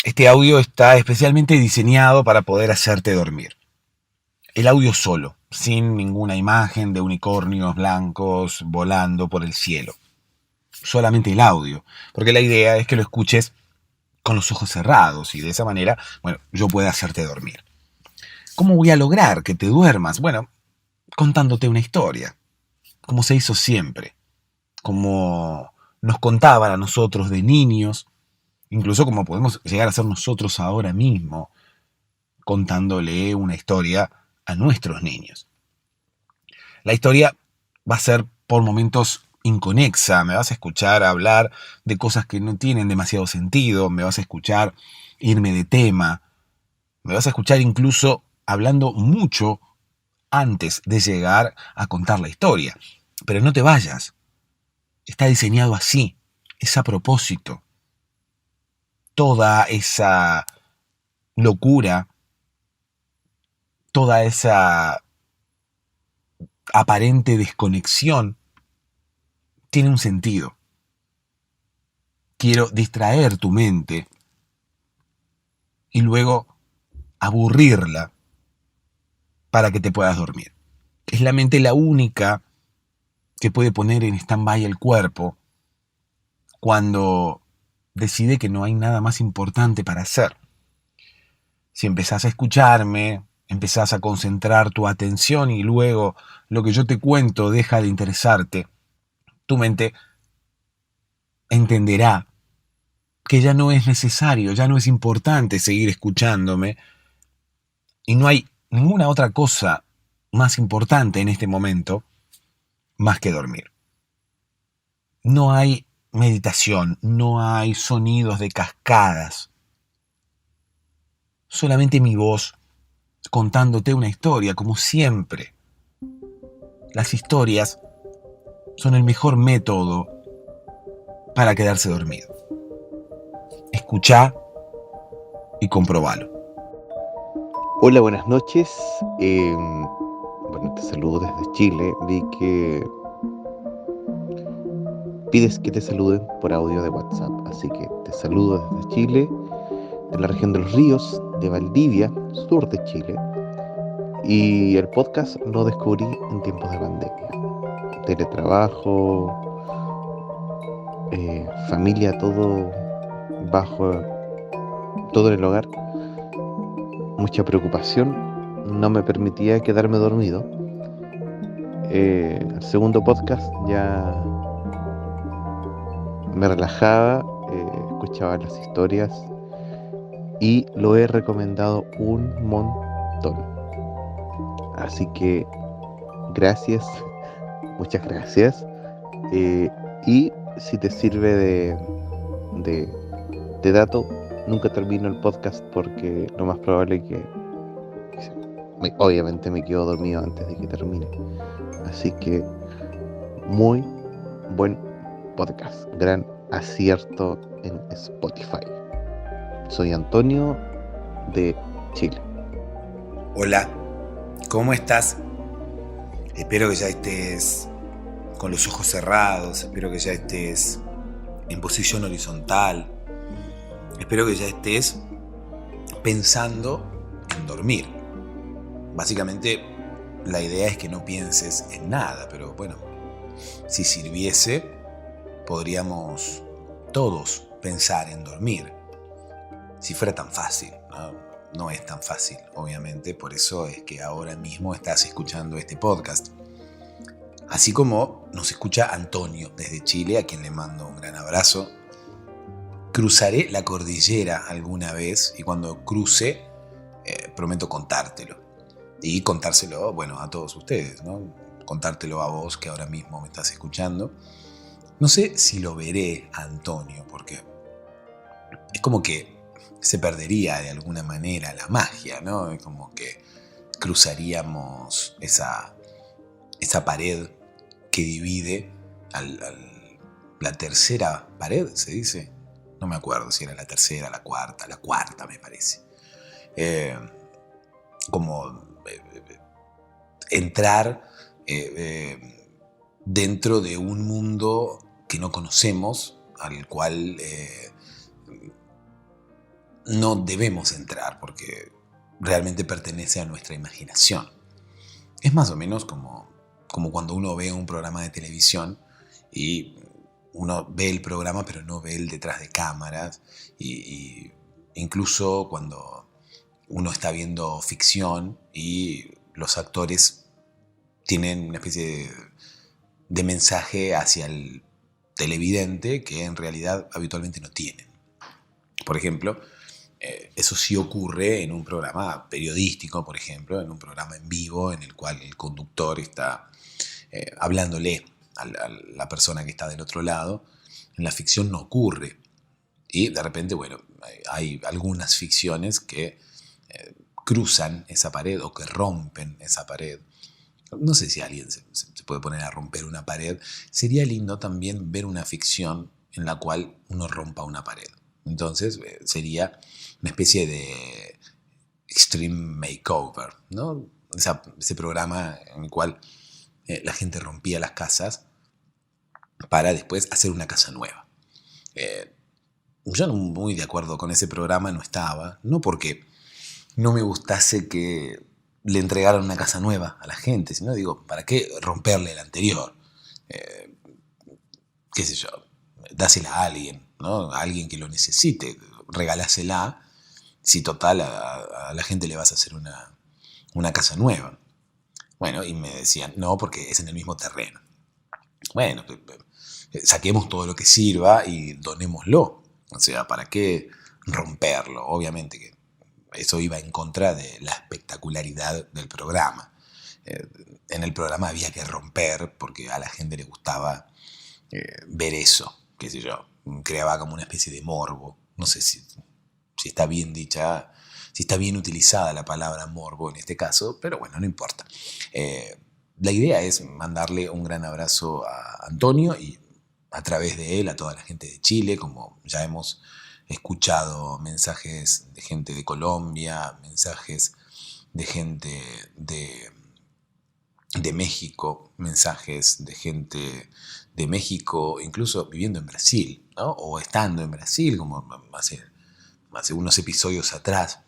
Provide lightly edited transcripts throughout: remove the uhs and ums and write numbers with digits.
Este audio está especialmente diseñado para poder hacerte dormir. El audio solo, sin ninguna imagen de unicornios blancos volando por el cielo. Solamente el audio, porque la idea es que lo escuches con los ojos cerrados y de esa manera, yo pueda hacerte dormir. ¿Cómo voy a lograr que te duermas? Bueno, contándote una historia, como se hizo siempre, como nos contaban a nosotros de niños, incluso como podemos llegar a ser nosotros ahora mismo, contándole una historia a nuestros niños. La historia va a ser por momentos inconexa, me vas a escuchar hablar de cosas que no tienen demasiado sentido, me vas a escuchar irme de tema, me vas a escuchar incluso hablando mucho antes de llegar a contar la historia. Pero no te vayas, está diseñado así, es a propósito. Toda esa locura, toda esa aparente desconexión tiene un sentido. Quiero distraer tu mente y luego aburrirla para que te puedas dormir. Es la mente la única que puede poner en stand-by el cuerpo cuando decide que no hay nada más importante para hacer. Si empezás a escucharme, empezás a concentrar tu atención y luego lo que yo te cuento deja de interesarte, tu mente entenderá que ya no es necesario, ya no es importante seguir escuchándome y no hay ninguna otra cosa más importante en este momento más que dormir. No hay meditación, no hay sonidos de cascadas, solamente mi voz contándote una historia como siempre. Las historias son el mejor método para quedarse dormido. Escuchá y comprobalo. Hola, buenas noches. Te saludo desde Chile. Vi que pides que te saluden por audio de WhatsApp, así que te saludo desde Chile, de la región de Los Ríos, de Valdivia, sur de Chile. Y el podcast lo descubrí en tiempos de pandemia. Teletrabajo, familia, todo todo en el hogar. Mucha preocupación, no me permitía quedarme dormido. El segundo podcast ya me relajaba, escuchaba las historias y lo he recomendado un montón. Así que gracias, muchas gracias. Y si te sirve de dato, nunca termino el podcast porque lo más probable es que obviamente me quedo dormido antes de que termine. Así que muy buen podcast, gran acierto en Spotify. Soy Antonio de Chile. Hola, ¿cómo estás? Espero que ya estés con los ojos cerrados, espero que ya estés en posición horizontal, espero que ya estés pensando en dormir. Básicamente, la idea es que no pienses en nada, pero bueno, si sirviese, podríamos todos pensar en dormir. Si fuera tan fácil, ¿no? No es tan fácil, obviamente, por eso es que ahora mismo estás escuchando este podcast. Así como nos escucha Antonio desde Chile, a quien le mando un gran abrazo. Cruzaré la cordillera alguna vez y cuando cruce, prometo contártelo. Y contárselo, a todos ustedes, ¿no? Contártelo a vos que ahora mismo me estás escuchando. No sé si lo veré a Antonio, porque es como que se perdería de alguna manera la magia, ¿no? Es como que cruzaríamos esa pared que divide la tercera pared, ¿se dice? No me acuerdo si era la tercera, la cuarta me parece. Entrar dentro de un mundo que no conocemos, al cual no debemos entrar porque realmente pertenece a nuestra imaginación. Es más o menos como cuando uno ve un programa de televisión y uno ve el programa pero no ve el detrás de cámaras, y incluso cuando uno está viendo ficción y los actores tienen una especie de mensaje hacia el televidente que en realidad habitualmente no tienen. Por ejemplo, eso sí ocurre en un programa periodístico, por ejemplo, en un programa en vivo en el cual el conductor está hablándole a la persona que está del otro lado. En la ficción no ocurre. Y de repente, bueno, hay algunas ficciones que cruzan esa pared o que rompen esa pared. No sé si alguien se puede poner a romper una pared. Sería lindo también ver una ficción en la cual uno rompa una pared. Entonces sería una especie de Extreme Makeover, ¿no? Ese programa en el cual la gente rompía las casas para después hacer una casa nueva. Yo no muy de acuerdo con ese programa no estaba, no porque no me gustase que le entregaran una casa nueva a la gente, sino digo, ¿para qué romperle el anterior? Qué sé yo, dásela a alguien, ¿no? A alguien que lo necesite, regalásela, si total a la gente le vas a hacer una casa nueva. Bueno, y me decían, no, porque es en el mismo terreno. Bueno, saquemos todo lo que sirva y donémoslo. O sea, ¿para qué romperlo? Obviamente que eso iba en contra de la espectacularidad del programa. En el programa había que romper porque a la gente le gustaba ver eso, qué sé yo. Creaba como una especie de morbo. No sé si está bien dicha, si está bien utilizada la palabra morbo en este caso, pero bueno, no importa. La idea es mandarle un gran abrazo a Antonio y a través de él a toda la gente de Chile, como ya hemos escuchado mensajes de gente de Colombia, mensajes de gente de México, mensajes de gente de México, incluso viviendo en Brasil, ¿no? O estando en Brasil, como hace unos episodios atrás.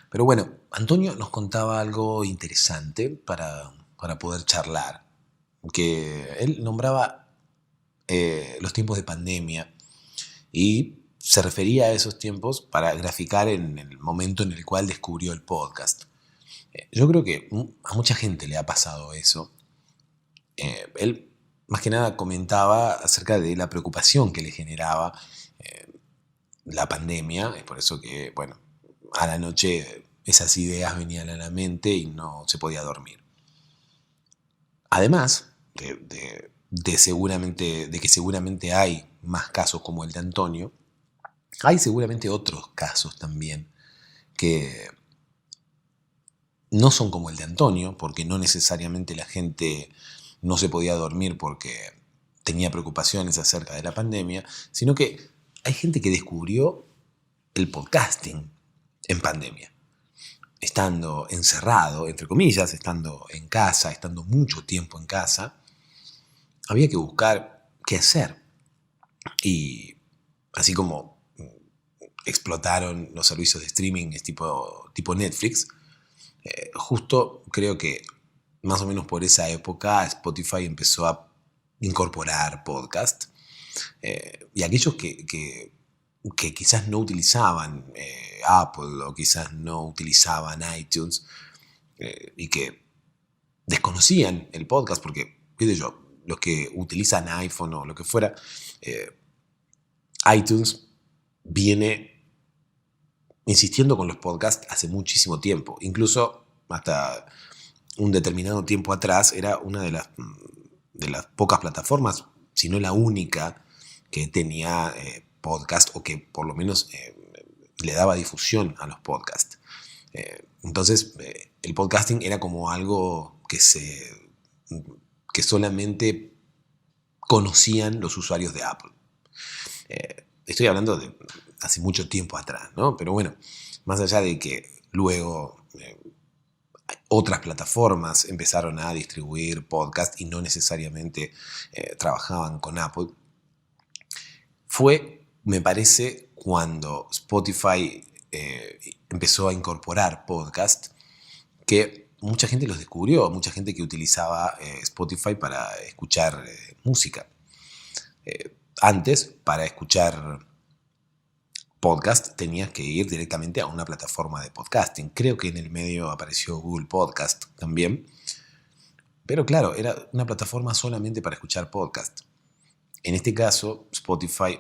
Pero bueno, Antonio nos contaba algo interesante para poder charlar, que él nombraba los tiempos de pandemia y se refería a esos tiempos para graficar en el momento en el cual descubrió el podcast. Yo creo que a mucha gente le ha pasado eso. Él más que nada comentaba acerca de la preocupación que le generaba la pandemia. Es por eso que, bueno, a la noche esas ideas venían a la mente y no se podía dormir. Además de que seguramente hay más casos como el de Antonio, hay seguramente otros casos también que no son como el de Antonio, porque no necesariamente la gente no se podía dormir porque tenía preocupaciones acerca de la pandemia, sino que hay gente que descubrió el podcasting en pandemia. Estando encerrado, entre comillas, estando en casa, estando mucho tiempo en casa, había que buscar qué hacer. Y así como explotaron los servicios de streaming tipo Netflix, justo creo que más o menos por esa época Spotify empezó a incorporar podcast. Y aquellos que quizás no utilizaban Apple o quizás no utilizaban iTunes y que desconocían el podcast, porque, qué sé yo, los que utilizan iPhone o lo que fuera, iTunes viene insistiendo con los podcasts hace muchísimo tiempo. Incluso hasta un determinado tiempo atrás era una de las pocas plataformas, si no la única, que tenía podcast o que por lo menos le daba difusión a los podcasts. Entonces el podcasting era como algo que solamente conocían los usuarios de Apple. Estoy hablando de hace mucho tiempo atrás, ¿no? Pero bueno, más allá de que luego otras plataformas empezaron a distribuir podcast y no necesariamente trabajaban con Apple, fue, me parece, cuando Spotify empezó a incorporar podcast, que mucha gente los descubrió, mucha gente que utilizaba Spotify para escuchar música. Antes, para escuchar podcast, tenías que ir directamente a una plataforma de podcasting. Creo que en el medio apareció Google Podcast también. Pero claro, era una plataforma solamente para escuchar podcast. En este caso, Spotify,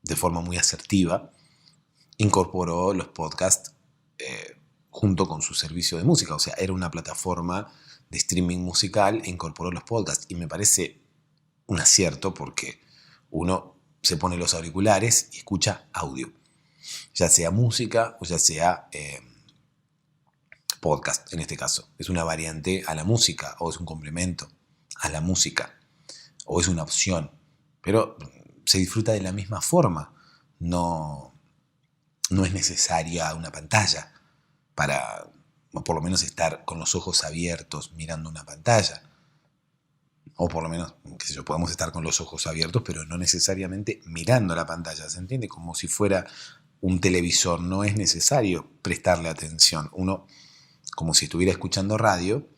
de forma muy asertiva, incorporó los podcasts junto con su servicio de música. O sea, era una plataforma de streaming musical e incorporó los podcasts. Y me parece un acierto porque uno se pone los auriculares y escucha audio. Ya sea música o ya sea podcast, en este caso. Es una variante a la música o es un complemento a la música o es una opción. Pero se disfruta de la misma forma. No es necesaria una pantalla para, o por lo menos, estar con los ojos abiertos mirando una pantalla. O por lo menos, qué sé yo, podemos estar con los ojos abiertos, pero no necesariamente mirando la pantalla. ¿Se entiende? Como si fuera un televisor. No es necesario prestarle atención. Uno, como si estuviera escuchando radio,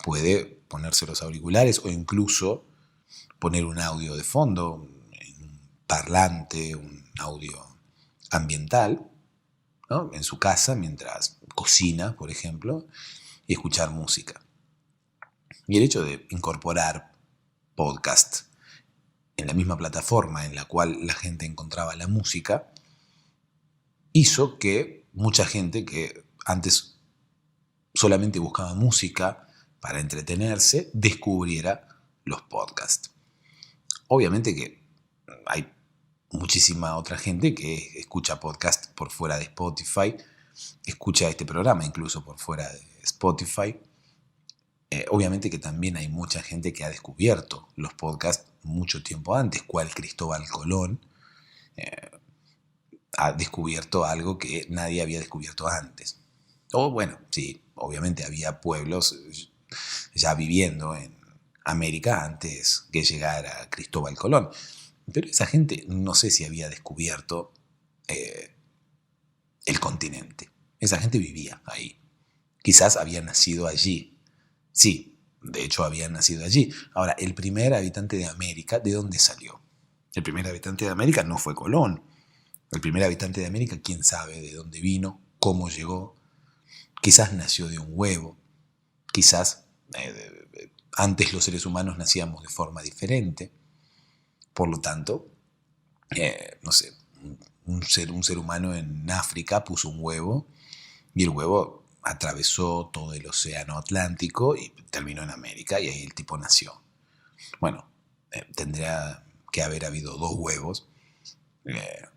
puede ponerse los auriculares o incluso poner un audio de fondo, un parlante, un audio ambiental, ¿no?, en su casa mientras cocina, por ejemplo, y escuchar música. Y el hecho de incorporar podcast en la misma plataforma en la cual la gente encontraba la música hizo que mucha gente que antes solamente buscaba música para entretenerse descubriera los podcasts. Obviamente que hay muchísima otra gente que escucha podcast por fuera de Spotify, escucha este programa incluso por fuera de Spotify. Obviamente que también hay mucha gente que ha descubierto los podcasts mucho tiempo antes, cual Cristóbal Colón ha descubierto algo que nadie había descubierto antes. O bueno, sí, obviamente había pueblos ya viviendo en América antes que llegara Cristóbal Colón. Pero esa gente no sé si había descubierto el continente. Esa gente vivía ahí. Quizás había nacido allí. Sí, de hecho había nacido allí. Ahora, el primer habitante de América, ¿de dónde salió? El primer habitante de América no fue Colón. El primer habitante de América, quién sabe de dónde vino, cómo llegó. Quizás nació de un huevo. Quizás antes los seres humanos nacíamos de forma diferente. Por lo tanto, no sé, un ser humano en África puso un huevo y el huevo atravesó todo el océano Atlántico y terminó en América y ahí el tipo nació. Bueno, tendría que haber habido dos huevos,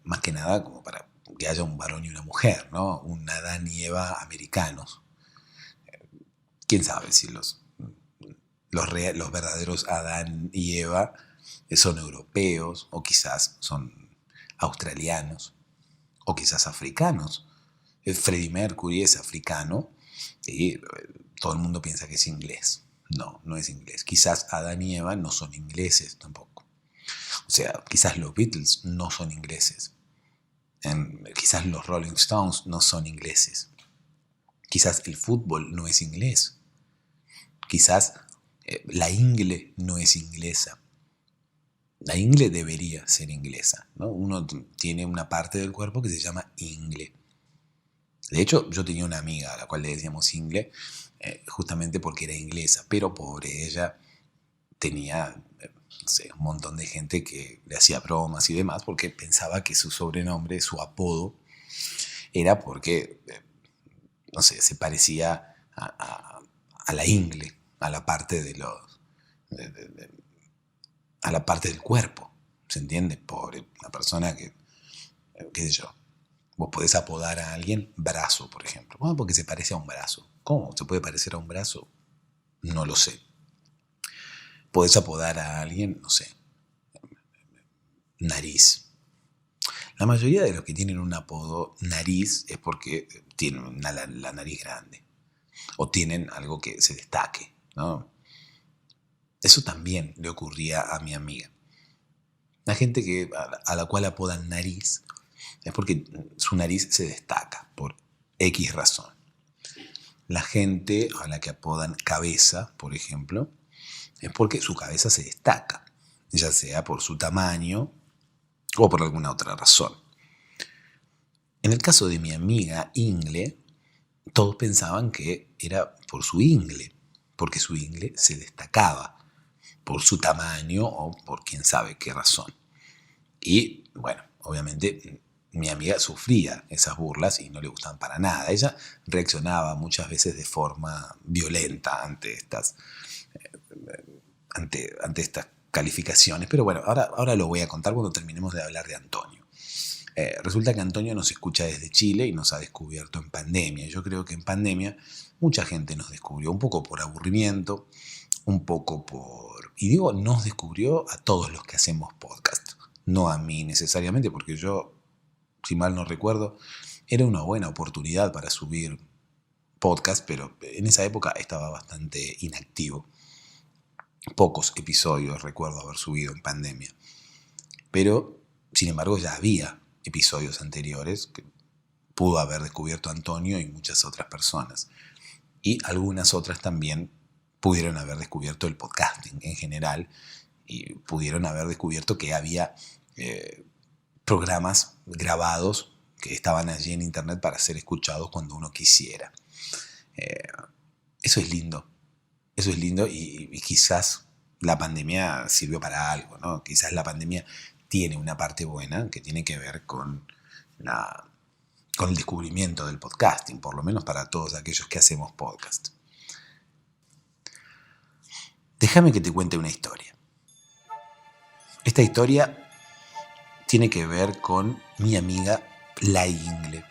más que nada como para que haya un varón y una mujer, ¿no? Un Adán y Eva americanos. ¿Quién sabe si los verdaderos Adán y Eva son europeos o quizás son australianos o quizás africanos? Freddie Mercury es africano y todo el mundo piensa que es inglés. No, no es inglés. Quizás Adán y Eva no son ingleses tampoco. O sea, quizás los Beatles no son ingleses. Quizás los Rolling Stones no son ingleses. Quizás el fútbol no es inglés. Quizás la ingle no es inglesa. La ingle debería ser inglesa, ¿no? Uno tiene una parte del cuerpo que se llama ingle. De hecho, yo tenía una amiga a la cual le decíamos ingle, justamente porque era inglesa, pero pobre ella tenía no sé, un montón de gente que le hacía bromas y demás, porque pensaba que su sobrenombre, su apodo, era porque, no sé, se parecía a la ingle, a la parte de los... a la parte del cuerpo, ¿se entiende? Pobre, una persona que, qué sé yo, vos podés apodar a alguien brazo, por ejemplo. Bueno, porque se parece a un brazo. ¿Cómo se puede parecer a un brazo? No lo sé. Podés apodar a alguien, no sé, nariz. La mayoría de los que tienen un apodo nariz es porque tienen la nariz grande. O tienen algo que se destaque, ¿no? Eso también le ocurría a mi amiga. La gente a la cual apodan nariz es porque su nariz se destaca por X razón. La gente a la que apodan cabeza, por ejemplo, es porque su cabeza se destaca, ya sea por su tamaño o por alguna otra razón. En el caso de mi amiga Ingle, todos pensaban que era por su ingle, porque su ingle se destacaba por su tamaño o por quién sabe qué razón. Y bueno, obviamente mi amiga sufría esas burlas y no le gustaban para nada. Ella reaccionaba muchas veces de forma violenta ante estas calificaciones. Pero bueno, ahora lo voy a contar cuando terminemos de hablar de Antonio. Resulta que Antonio nos escucha desde Chile y nos ha descubierto en pandemia. Yo creo que en pandemia mucha gente nos descubrió, un poco por aburrimiento, un poco por... Y digo, nos descubrió a todos los que hacemos podcast. No a mí necesariamente, porque yo, si mal no recuerdo, era una buena oportunidad para subir podcast, pero en esa época estaba bastante inactivo. Pocos episodios recuerdo haber subido en pandemia. Pero, sin embargo, ya había episodios anteriores que pudo haber descubierto Antonio y muchas otras personas. Y algunas otras también pudieron haber descubierto el podcasting en general y pudieron haber descubierto que había programas grabados que estaban allí en internet para ser escuchados cuando uno quisiera. Eso es lindo. Eso es lindo y quizás la pandemia sirvió para algo, ¿no? Quizás la pandemia tiene una parte buena que tiene que ver con el descubrimiento del podcasting, por lo menos para todos aquellos que hacemos podcast. Déjame que te cuente una historia. Esta historia tiene que ver con mi amiga la Ingle.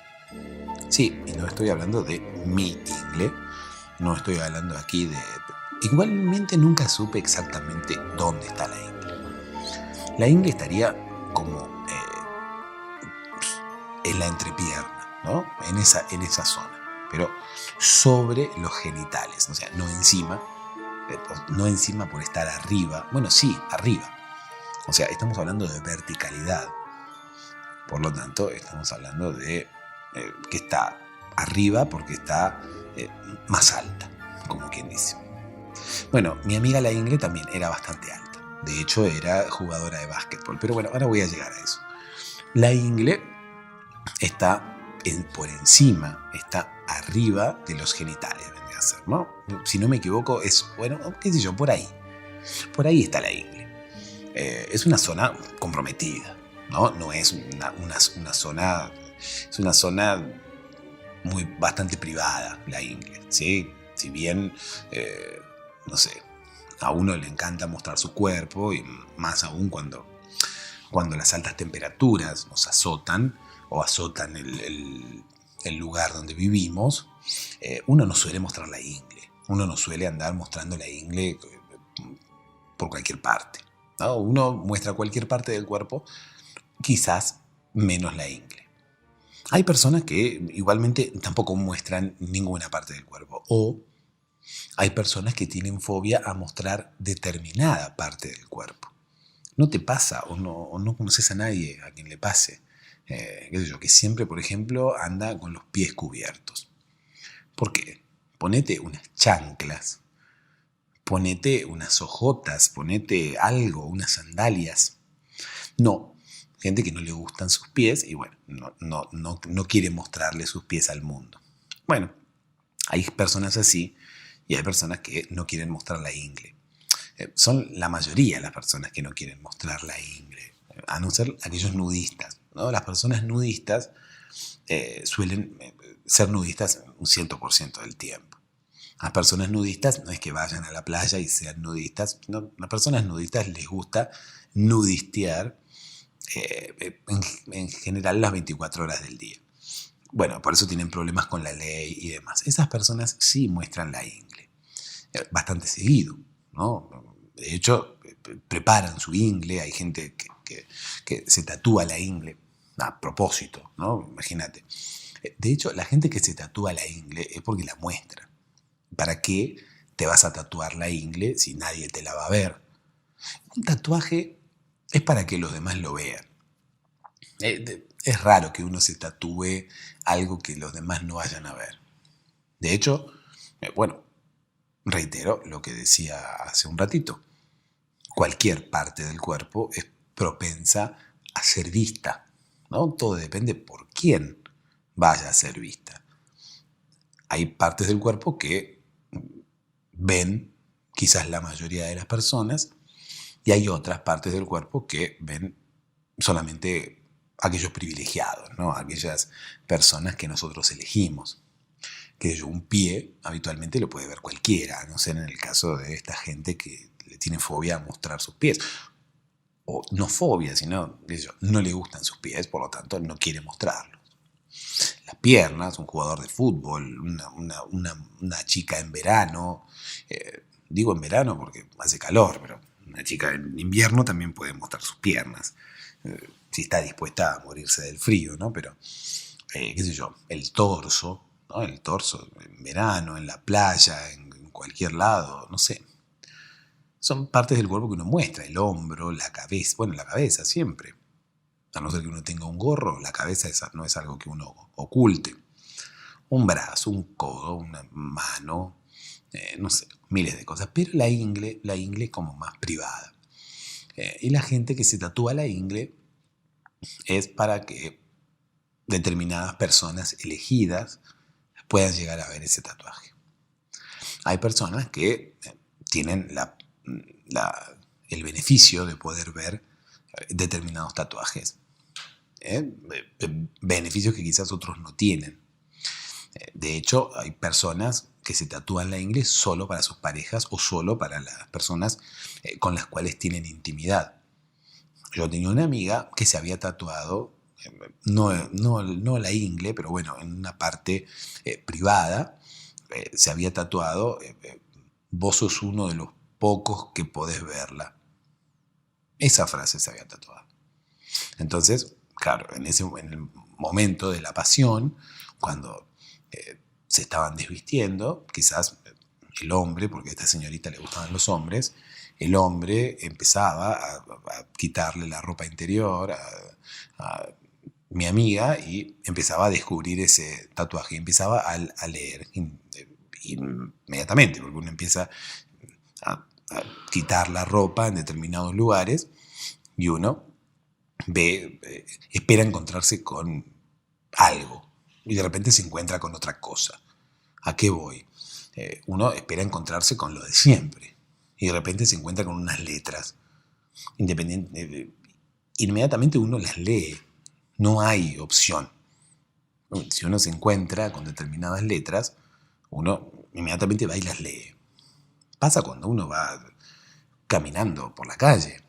Sí, y no estoy hablando de mi Ingle, no estoy hablando aquí de... Igualmente nunca supe exactamente dónde está la Ingle. La ingle estaría como en la entrepierna, ¿no? En esa zona, pero sobre los genitales, o sea, no encima por estar arriba. Bueno, sí, arriba. O sea, estamos hablando de verticalidad. Por lo tanto, estamos hablando de que está arriba porque está más alta, como quien dice. Bueno, mi amiga la Ingle también era bastante alta. De hecho, era jugadora de básquetbol. Pero bueno, ahora voy a llegar a eso. La Ingle está por encima, está arriba de los genitales, vendría a ser, ¿no? Si no me equivoco, es, bueno, qué sé yo, por ahí. Por ahí está la Ingle. Es una zona comprometida, ¿no? No es una zona... Es una zona bastante privada, la Ingle, ¿sí? Si bien, no sé... A uno le encanta mostrar su cuerpo y más aún cuando las altas temperaturas nos azotan o azotan el lugar donde vivimos, uno no suele mostrar la ingle. Uno no suele andar mostrando la ingle por cualquier parte, ¿no? Uno muestra cualquier parte del cuerpo, quizás menos la ingle. Hay personas que igualmente tampoco muestran ninguna parte del cuerpo o hay personas que tienen fobia a mostrar determinada parte del cuerpo. ¿No te pasa o no conoces a nadie a quien le pase? Qué sé yo, que siempre, por ejemplo, anda con los pies cubiertos. ¿Por qué? Ponete unas chanclas, ponete unas ojotas, ponete algo, unas sandalias. No, gente que no le gustan sus pies y bueno, no quiere mostrarle sus pies al mundo. Bueno, hay personas así. Y hay personas que no quieren mostrar la ingle. Son la mayoría las personas que no quieren mostrar la ingle, a no ser aquellos nudistas, ¿no? Las personas nudistas suelen ser nudistas un 100% del tiempo. Las personas nudistas no es que vayan a la playa y sean nudistas, no, las personas nudistas les gusta nudistear en general las 24 horas del día. Bueno, por eso tienen problemas con la ley y demás. Esas personas sí muestran la ingle. Bastante seguido, ¿no? De hecho, preparan su ingle. Hay gente que se tatúa la ingle a propósito, ¿no? Imagínate. De hecho, la gente que se tatúa la ingle es porque la muestra. ¿Para qué te vas a tatuar la ingle si nadie te la va a ver? Un tatuaje es para que los demás lo vean. Es raro que uno se tatúe algo que los demás no vayan a ver. De hecho, bueno, reitero lo que decía hace un ratito. Cualquier parte del cuerpo es propensa a ser vista, ¿no? Todo depende por quién vaya a ser vista. Hay partes del cuerpo que ven quizás la mayoría de las personas y hay otras partes del cuerpo que ven solamente aquellos privilegiados, ¿no? Aquellas personas que nosotros elegimos. Que un pie habitualmente lo puede ver cualquiera, no sé, en el caso de esta gente que le tiene fobia a mostrar sus pies. O no fobia, sino no le gustan sus pies, por lo tanto no quiere mostrarlos. Las piernas, un jugador de fútbol, una chica en verano, digo en verano porque hace calor, pero una chica en invierno también puede mostrar sus piernas, si está dispuesta a morirse del frío, ¿no? Pero, qué sé yo, el torso, ¿no? El torso en verano, en la playa, en cualquier lado, no sé. Son partes del cuerpo que uno muestra, el hombro, la cabeza, bueno, la cabeza siempre. A no ser que uno tenga un gorro, la cabeza no es algo que uno oculte. Un brazo, un codo, una mano, no sé, miles de cosas. Pero la ingle es como más privada. Y la gente que se tatúa la ingle es para que determinadas personas elegidas puedan llegar a ver ese tatuaje. Hay personas que tienen el beneficio de poder ver determinados tatuajes. Beneficios que quizás otros no tienen. De hecho, hay personas que se tatúan la ingle solo para sus parejas o solo para las personas con las cuales tienen intimidad. Yo tenía una amiga que se había tatuado, no la ingle, pero bueno, en una parte privada, se había tatuado, vos sos uno de los pocos que podés verla. Esa frase se había tatuado. Entonces, claro, en el momento de la pasión, cuando se estaban desvistiendo, quizás el hombre, porque a esta señorita le gustaban los hombres, el hombre empezaba a quitarle la ropa interior a mi amiga y empezaba a descubrir ese tatuaje, empezaba a leer inmediatamente, porque uno empieza a quitar la ropa en determinados lugares y uno espera encontrarse con algo y de repente se encuentra con otra cosa. ¿A qué voy? Uno espera encontrarse con lo de siempre y de repente se encuentra con unas letras. Inmediatamente uno las lee, no hay opción. Si uno se encuentra con determinadas letras, uno inmediatamente va y las lee. Pasa cuando uno va caminando por la calle.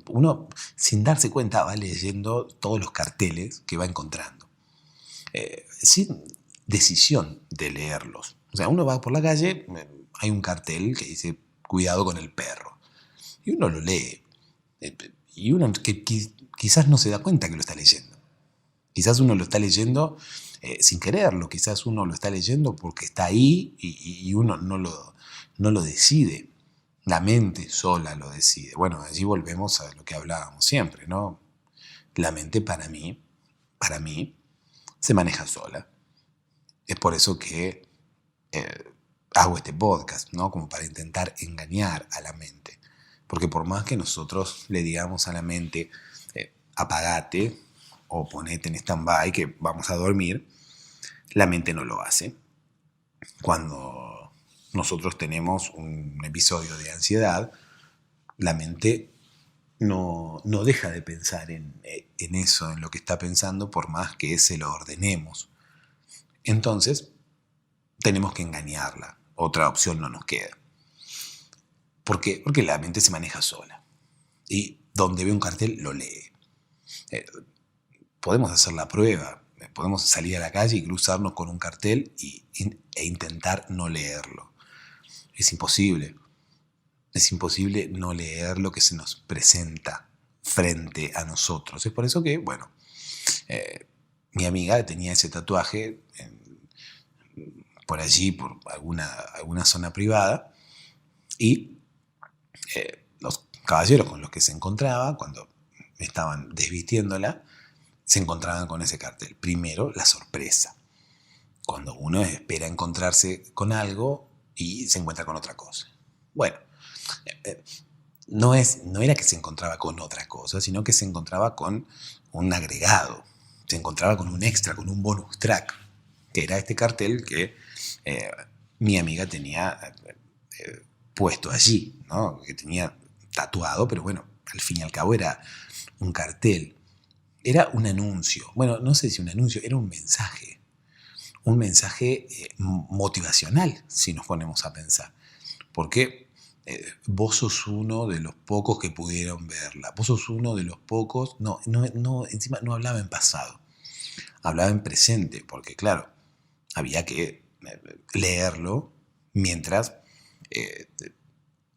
Uno, sin darse cuenta, va leyendo todos los carteles que va encontrando, sin decisión de leerlos. O sea, uno va por la calle, hay un cartel que dice cuidado con el perro, y uno lo lee, y uno que quizás no se da cuenta que lo está leyendo. Quizás uno lo está leyendo sin quererlo, quizás uno lo está leyendo porque está ahí y uno no lo decide. La mente sola lo decide. Bueno, allí volvemos a lo que hablábamos siempre, ¿no? La mente para mí, se maneja sola. Es por eso que hago este podcast, ¿no? Como para intentar engañar a la mente. Porque por más que nosotros le digamos a la mente, apagate o ponete en stand-by que vamos a dormir, la mente no lo hace. Cuando nosotros tenemos un episodio de ansiedad, la mente no deja de pensar en eso, en lo que está pensando, por más que se lo ordenemos. Entonces, tenemos que engañarla. Otra opción no nos queda. ¿Por qué? Porque la mente se maneja sola. Y donde ve un cartel, lo lee. Podemos hacer la prueba. Podemos salir a la calle y cruzarnos con un cartel e intentar no leerlo. Es imposible. Es imposible no leer lo que se nos presenta frente a nosotros. Es por eso que, bueno, mi amiga tenía ese tatuaje por allí, por alguna zona privada, y los caballeros con los que se encontraba, cuando estaban desvistiéndola, se encontraban con ese cartel. Primero, la sorpresa. Cuando uno espera encontrarse con algo y se encuentra con otra cosa. Bueno, no era que se encontraba con otra cosa, sino que se encontraba con un agregado. Se encontraba con un extra, con un bonus track, que era este cartel que mi amiga tenía puesto allí, ¿no? Que tenía tatuado, pero bueno, al fin y al cabo era un cartel. Era un anuncio. Bueno, no sé si un anuncio, era un mensaje. Un mensaje motivacional, si nos ponemos a pensar. Porque vos sos uno de los pocos que pudieron verla. Vos sos uno de los pocos. No, encima no hablaba en pasado. Hablaba en presente, porque claro, había que leerlo mientras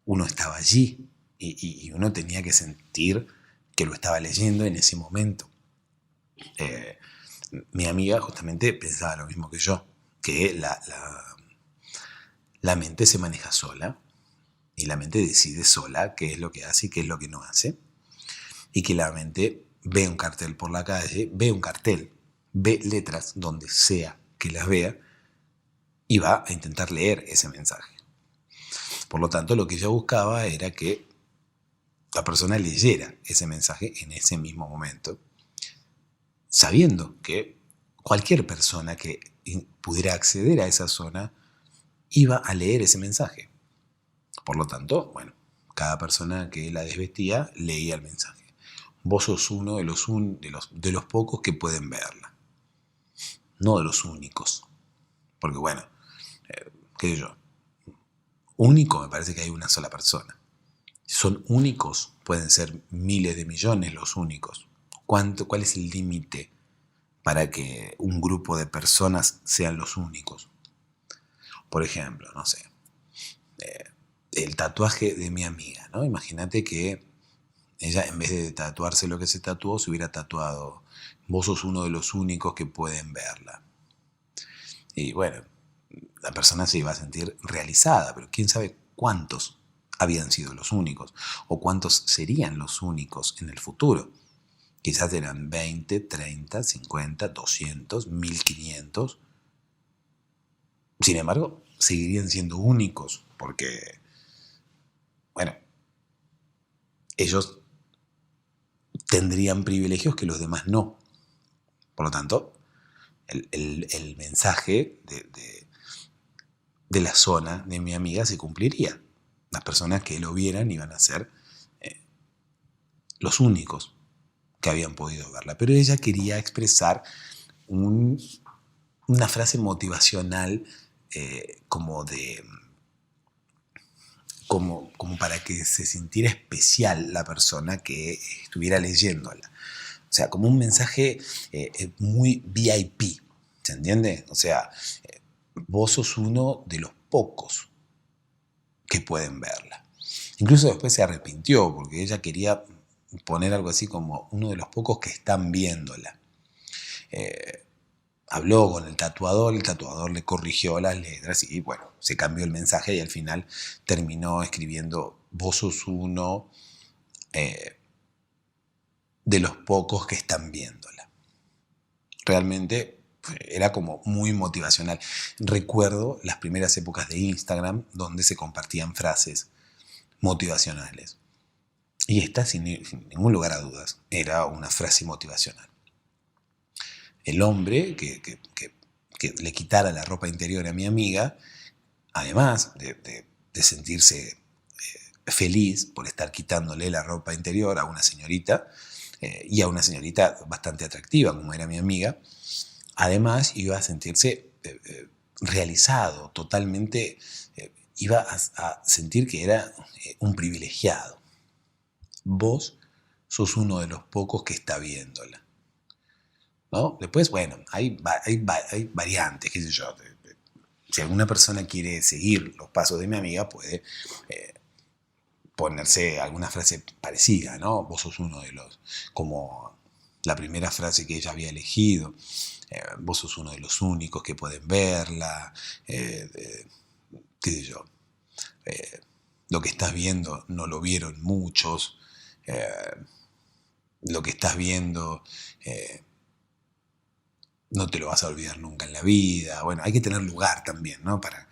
uno estaba allí y uno tenía que sentir que lo estaba leyendo en ese momento. Mi amiga justamente pensaba lo mismo que yo, que la mente se maneja sola y la mente decide sola qué es lo que hace y qué es lo que no hace, y que la mente ve un cartel por la calle, ve un cartel, ve letras donde sea que las vea y va a intentar leer ese mensaje. Por lo tanto, lo que ella buscaba era que la persona leyera ese mensaje en ese mismo momento, sabiendo que cualquier persona que pudiera acceder a esa zona iba a leer ese mensaje. Por lo tanto, bueno, cada persona que la desvestía leía el mensaje. Vos sos uno de los pocos que pueden verla, no de los únicos. Porque bueno, qué sé yo, único me parece que hay una sola persona. Son únicos, pueden ser miles de millones los únicos. ¿Cuál es el límite para que un grupo de personas sean los únicos? Por ejemplo, no sé, el tatuaje de mi amiga, ¿no? Imagínate que ella, en vez de tatuarse lo que se tatuó, se hubiera tatuado: vos sos uno de los únicos que pueden verla. Y bueno, la persona se iba a sentir realizada, pero quién sabe cuántos habían sido los únicos o cuántos serían los únicos en el futuro. Quizás eran 20, 30, 50, 200, 1500. Sin embargo, seguirían siendo únicos porque, bueno, ellos tendrían privilegios que los demás no. Por lo tanto, el mensaje de la zona de mi amiga se cumpliría. Las personas que lo vieran iban a ser los únicos que habían podido verla. Pero ella quería expresar una frase motivacional como para que se sintiera especial la persona que estuviera leyéndola. O sea, como un mensaje muy VIP, ¿se entiende? O sea, vos sos uno de los pocos que pueden verla. Incluso después se arrepintió porque ella quería poner algo así como uno de los pocos que están viéndola. Habló con el tatuador le corrigió las letras y bueno, se cambió el mensaje y al final terminó escribiendo: vos sos uno de los pocos que están viéndola. Realmente era como muy motivacional. Recuerdo las primeras épocas de Instagram donde se compartían frases motivacionales. Y esta, sin ningún lugar a dudas, era una frase motivacional. El hombre que le quitara la ropa interior a mi amiga, además de sentirse feliz por estar quitándole la ropa interior a una señorita, y a una señorita bastante atractiva como era mi amiga, además iba a sentirse realizado, totalmente, iba a sentir que era un privilegiado. Vos sos uno de los pocos que está viéndola, ¿no? Después, bueno, hay variantes, qué sé yo. Si alguna persona quiere seguir los pasos de mi amiga, puede ponerse alguna frase parecida, ¿no? Vos sos uno de los, como la primera frase que ella había elegido, vos sos uno de los únicos que pueden verla, qué sé yo, lo que estás viendo no lo vieron muchos, lo que estás viendo no te lo vas a olvidar nunca en la vida. Bueno, hay que tener lugar también, ¿no? Para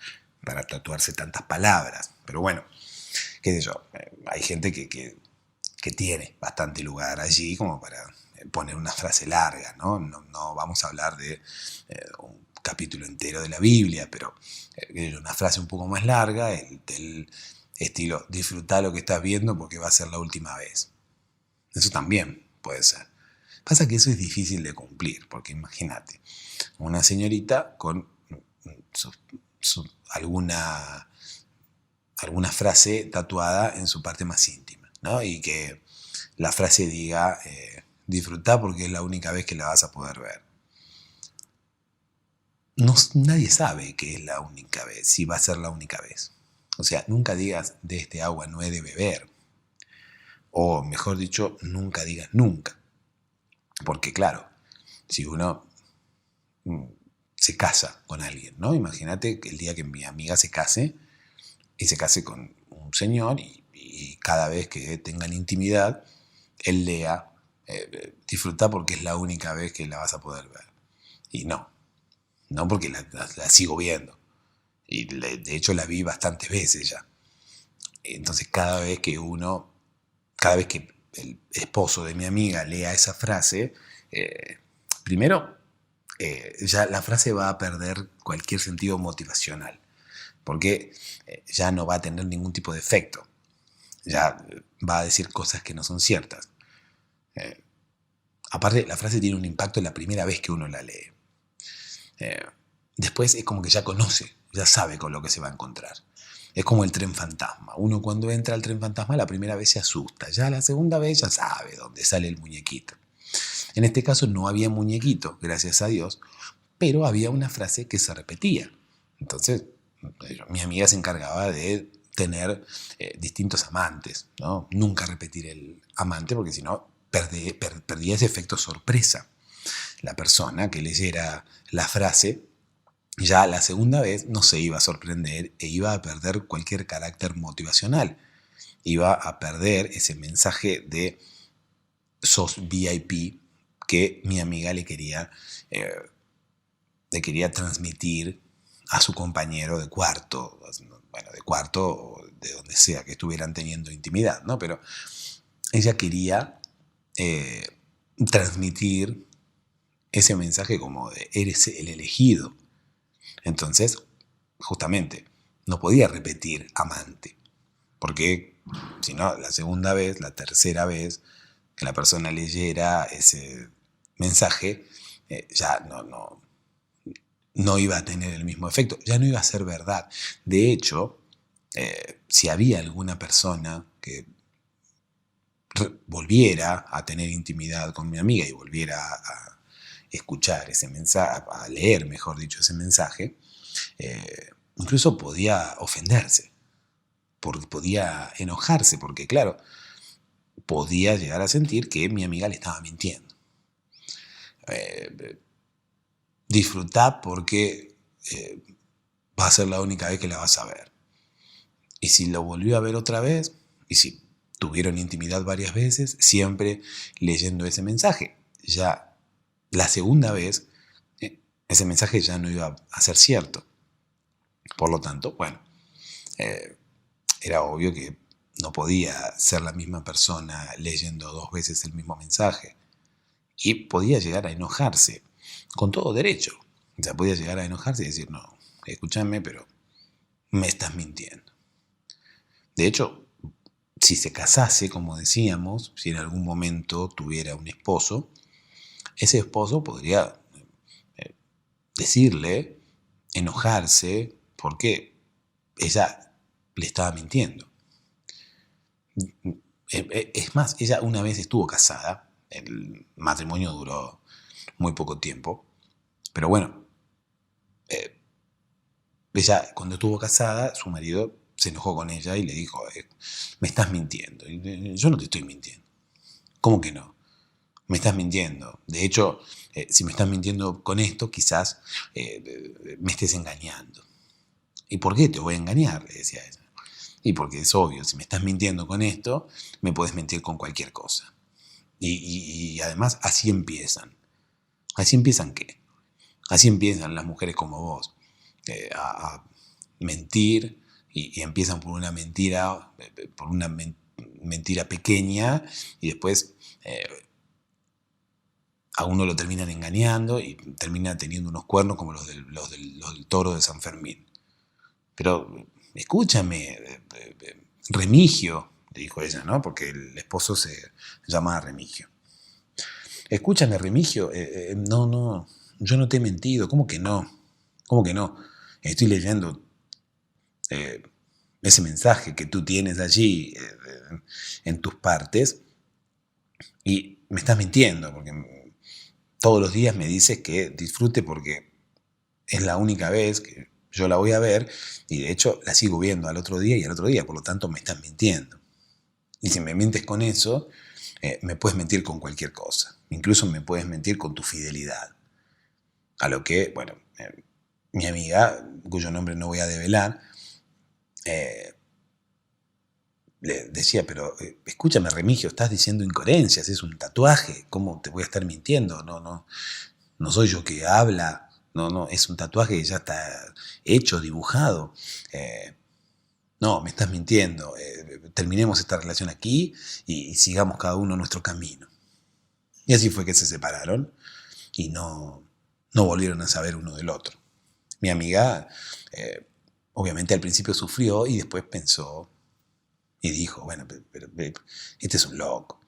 tatuarse tantas palabras. Pero bueno, qué sé yo, hay gente que tiene bastante lugar allí como para poner una frase larga, ¿no? No vamos a hablar de un capítulo entero de la Biblia, pero una frase un poco más larga, del estilo, disfruta lo que estás viendo porque va a ser la última vez. Eso también puede ser. Pasa que eso es difícil de cumplir, porque imagínate, una señorita con alguna frase tatuada en su parte más íntima, ¿no? Y que la frase diga, disfrutá porque es la única vez que la vas a poder ver. Nadie sabe que es la única vez, si va a ser la única vez. O sea, nunca digas, de este agua no he de beber. O mejor dicho, nunca digas nunca. Porque claro, si uno se casa con alguien, ¿no? Imagínate que el día que mi amiga se case, y se case con un señor, y cada vez que tengan intimidad, él lea, disfruta porque es la única vez que la vas a poder ver. Y no porque la sigo viendo. Y de hecho la vi bastantes veces ya. Entonces cada vez que el esposo de mi amiga lea esa frase, primero, ya la frase va a perder cualquier sentido motivacional, porque ya no va a tener ningún tipo de efecto. Ya va a decir cosas que no son ciertas. Aparte, la frase tiene un impacto la primera vez que uno la lee. Después es como que ya conoce, ya sabe con lo que se va a encontrar. Es como el tren fantasma. Uno cuando entra al tren fantasma la primera vez se asusta. Ya la segunda vez ya sabe dónde sale el muñequito. En este caso no había muñequito, gracias a Dios, pero había una frase que se repetía. Entonces, mi amiga se encargaba de tener distintos amantes, ¿no? Nunca repetir el amante, porque si no perdía ese efecto sorpresa. La persona que leyera la frase, ya la segunda vez no se iba a sorprender e iba a perder cualquier carácter motivacional. Iba a perder ese mensaje de sos VIP que mi amiga le quería transmitir a su compañero de cuarto, o de donde sea que estuvieran teniendo intimidad, ¿no? Pero ella quería transmitir ese mensaje como de eres el elegido. Entonces, justamente, no podía repetir amante, porque si no, la segunda vez, la tercera vez que la persona leyera ese mensaje, ya no iba a tener el mismo efecto, ya no iba a ser verdad. De hecho, si había alguna persona que volviera a tener intimidad con mi amiga y volviera a escuchar ese mensaje, a leer, mejor dicho, ese mensaje, incluso podía ofenderse, podía enojarse, porque claro, podía llegar a sentir que mi amiga le estaba mintiendo. Disfrutá porque va a ser la única vez que la vas a ver. Y si lo volvió a ver otra vez, y si tuvieron intimidad varias veces, siempre leyendo ese mensaje, ya la segunda vez, ese mensaje ya no iba a ser cierto. Por lo tanto, bueno, era obvio que no podía ser la misma persona leyendo dos veces el mismo mensaje. Y podía llegar a enojarse, con todo derecho. O sea, podía llegar a enojarse y decir, no, escúchame, pero me estás mintiendo. De hecho, si se casase, como decíamos, si en algún momento tuviera un esposo, ese esposo podría decirle, enojarse, porque ella le estaba mintiendo. Es más, ella una vez estuvo casada, el matrimonio duró muy poco tiempo, pero bueno, ella cuando estuvo casada, su marido se enojó con ella y le dijo, me estás mintiendo. Y yo no te estoy mintiendo. ¿Cómo que no? Me estás mintiendo. De hecho, si me estás mintiendo con esto, quizás me estés engañando. ¿Y por qué te voy a engañar?, le decía ella. Y porque es obvio, si me estás mintiendo con esto, me puedes mentir con cualquier cosa. Y además así empiezan. ¿Así empiezan qué? Así empiezan las mujeres como vos, a mentir y empiezan por una mentira, mentira pequeña y después a uno lo terminan engañando y termina teniendo unos cuernos como los del toro de San Fermín. Pero escúchame, Remigio, dijo ella, ¿no? Porque el esposo se llamaba Remigio. Escúchame, Remigio, no, yo no te he mentido, ¿cómo que no? ¿Cómo que no? Estoy leyendo ese mensaje que tú tienes allí en tus partes y me estás mintiendo, porque todos los días me dices que disfrute porque es la única vez que yo la voy a ver y de hecho la sigo viendo al otro día y al otro día, por lo tanto me estás mintiendo. Y si me mientes con eso, me puedes mentir con cualquier cosa. Incluso me puedes mentir con tu fidelidad. A lo que, bueno, mi amiga, cuyo nombre no voy a develar, le decía, pero escúchame, Remigio, estás diciendo incoherencias, es un tatuaje, ¿cómo te voy a estar mintiendo? No soy yo que habla, no, es un tatuaje que ya está hecho, dibujado. No, me estás mintiendo, terminemos esta relación aquí y sigamos cada uno nuestro camino. Y así fue que se separaron y no volvieron a saber uno del otro. Mi amiga, obviamente al principio sufrió y después pensó y dijo, bueno, pero este es un loco.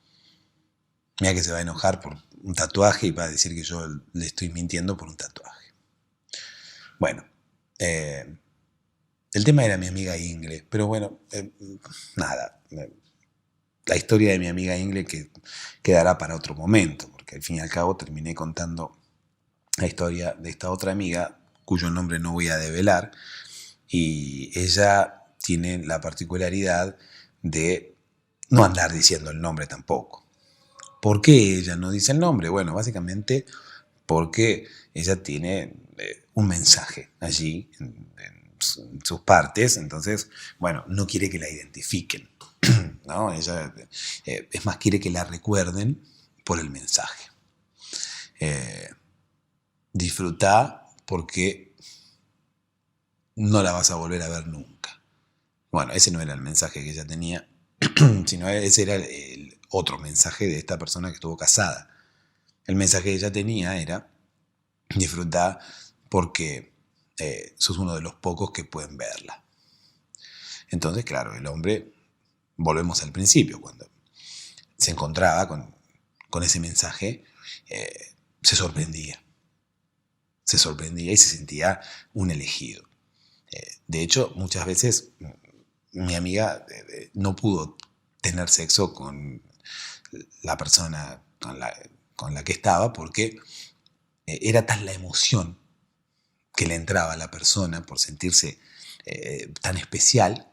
Mira que se va a enojar por un tatuaje y va a decir que yo le estoy mintiendo por un tatuaje. Bueno, el tema era mi amiga Ingle, pero bueno, nada. La historia de mi amiga Ingle que quedará para otro momento, porque al fin y al cabo terminé contando la historia de esta otra amiga, cuyo nombre no voy a develar, y ella tiene la particularidad de no andar diciendo el nombre tampoco. ¿Por qué ella no dice el nombre? Bueno, básicamente porque ella tiene un mensaje allí en sus partes, entonces, bueno, no quiere que la identifiquen, ¿no? Ella, es más, quiere que la recuerden por el mensaje. Disfruta porque no la vas a volver a ver nunca. Bueno, ese no era el mensaje que ella tenía, sino ese era el otro mensaje de esta persona que estuvo casada. El mensaje que ella tenía era: disfrutar porque sos uno de los pocos que pueden verla. Entonces, claro, el hombre, volvemos al principio, cuando se encontraba con ese mensaje, se sorprendía y se sentía un elegido. De hecho, muchas veces mi amiga no pudo tener sexo con la persona con la que estaba porque era tan la emoción que le entraba a la persona por sentirse tan especial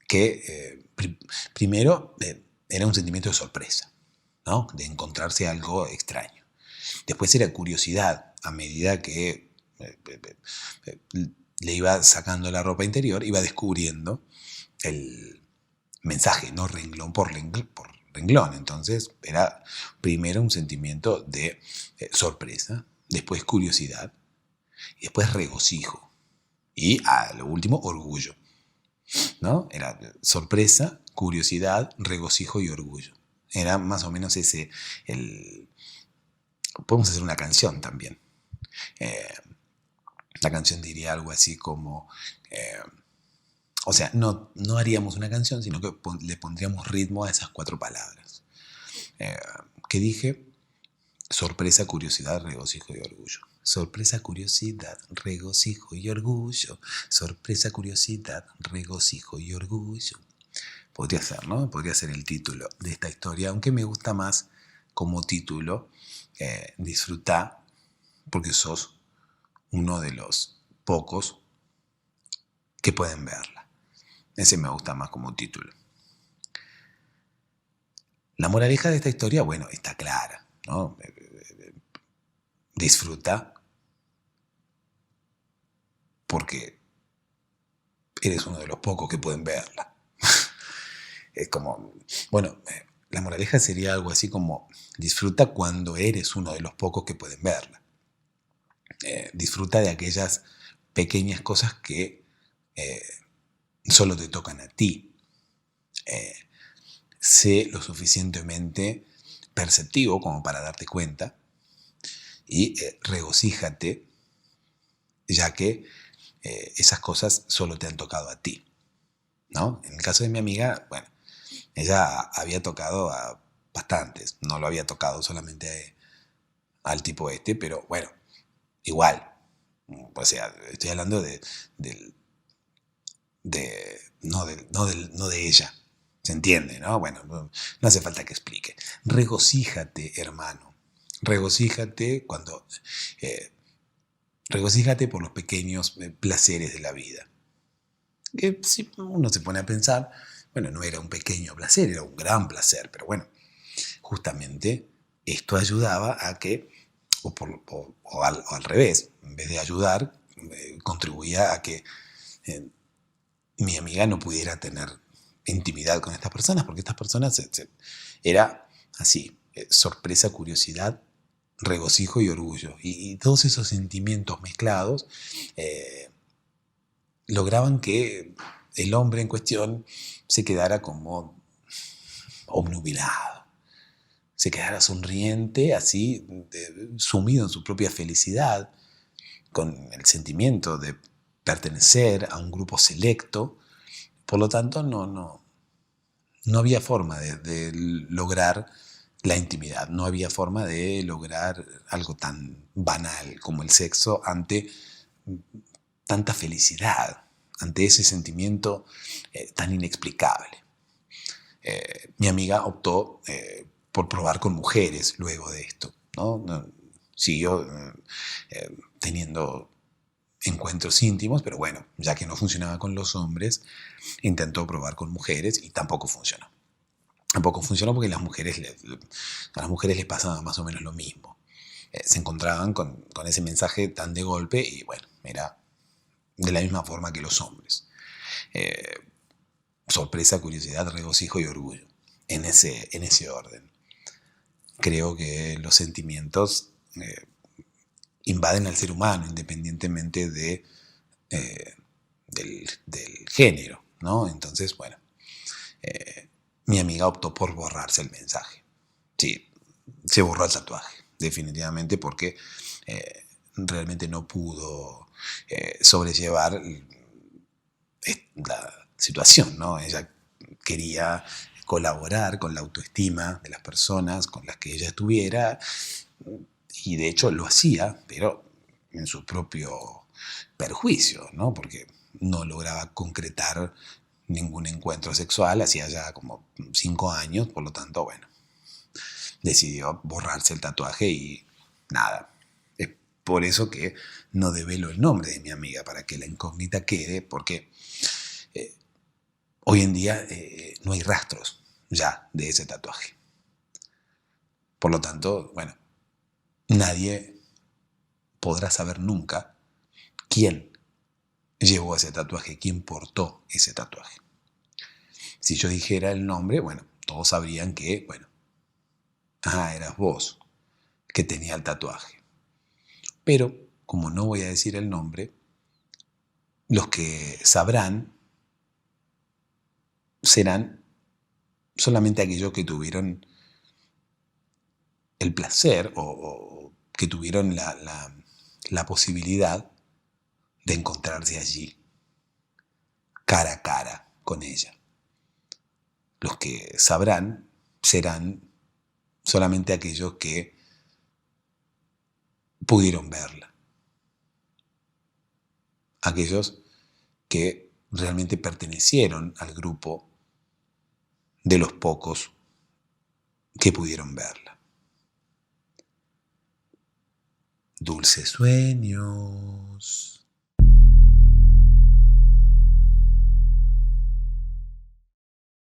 que primero era un sentimiento de sorpresa, ¿no? De encontrarse algo extraño. Después era curiosidad, a medida que le iba sacando la ropa interior, iba descubriendo el mensaje, no renglón por renglón. Entonces era primero un sentimiento de sorpresa, después curiosidad, y después regocijo. Y a lo último, orgullo, ¿no? Era sorpresa, curiosidad, regocijo y orgullo. Era más o menos ese podemos hacer una canción también. La canción diría algo así como... o sea, no haríamos una canción, sino que le pondríamos ritmo a esas 4 palabras. ¿Qué dije? Sorpresa, curiosidad, regocijo y orgullo. Sorpresa, curiosidad, regocijo y orgullo. Sorpresa, curiosidad, regocijo y orgullo. Podría ser, ¿no? Podría ser el título de esta historia, aunque me gusta más como título disfrutar porque sos uno de los pocos que pueden verla. Ese me gusta más como título. La moraleja de esta historia, bueno, está clara, ¿no? Disfruta porque eres uno de los pocos que pueden verla. Es como, bueno, la moraleja sería algo así como: disfruta cuando eres uno de los pocos que pueden verla. Disfruta de aquellas pequeñas cosas que solo te tocan a ti. Sé lo suficientemente perceptivo como para darte cuenta y regocíjate, ya que esas cosas solo te han tocado a ti, ¿no? En el caso de mi amiga, bueno, ella había tocado a bastantes, no lo había tocado solamente al tipo este, pero bueno, igual, o sea, estoy hablando no de ella, ¿se entiende, no? Bueno, no hace falta que explique. Regocíjate, hermano, regocíjate regocíjate por los pequeños placeres de la vida. Si uno se pone a pensar, bueno, no era un pequeño placer, era un gran placer, pero bueno, justamente esto ayudaba a que, o al revés, en vez de ayudar, contribuía a que mi amiga no pudiera tener intimidad con estas personas, porque estas personas era así, sorpresa, curiosidad, regocijo y orgullo. Y todos esos sentimientos mezclados lograban que el hombre en cuestión se quedara como obnubilado, se quedara sonriente, así, sumido en su propia felicidad, con el sentimiento de pertenecer a un grupo selecto. Por lo tanto, no había forma de lograr la intimidad, no había forma de lograr algo tan banal como el sexo ante tanta felicidad, ante ese sentimiento tan inexplicable. Mi amiga optó por probar con mujeres luego de esto, ¿no? Siguió teniendo encuentros íntimos, pero bueno, ya que no funcionaba con los hombres, intentó probar con mujeres y tampoco funcionó. Tampoco funcionó porque a las mujeres les pasaba más o menos lo mismo. Se encontraban con ese mensaje tan de golpe y bueno, era de la misma forma que los hombres. Sorpresa, curiosidad, regocijo y orgullo, en ese orden. Creo que los sentimientos invaden al ser humano independientemente del género, ¿no? Entonces, bueno, mi amiga optó por borrarse el mensaje. Sí, se borró el tatuaje, definitivamente, porque realmente no pudo sobrellevar la situación, ¿no? Ella quería colaborar con la autoestima de las personas con las que ella estuviera, y de hecho lo hacía, pero en su propio perjuicio, ¿no? Porque no lograba concretar ningún encuentro sexual hacía ya como 5 años, por lo tanto, bueno, decidió borrarse el tatuaje y nada. Es por eso que no develo el nombre de mi amiga, para que la incógnita quede, porque hoy en día no hay rastros ya de ese tatuaje. Por lo tanto, bueno, nadie podrá saber nunca quién llevó ese tatuaje, quién portó ese tatuaje. Si yo dijera el nombre, bueno, todos sabrían que, bueno, eras vos que tenía el tatuaje. Pero, como no voy a decir el nombre, los que sabrán serán solamente aquellos que tuvieron el placer o que tuvieron la posibilidad de encontrarse allí, cara a cara con ella. Los que sabrán serán solamente aquellos que pudieron verla. Aquellos que realmente pertenecieron al grupo de los pocos que pudieron verla. Dulces sueños.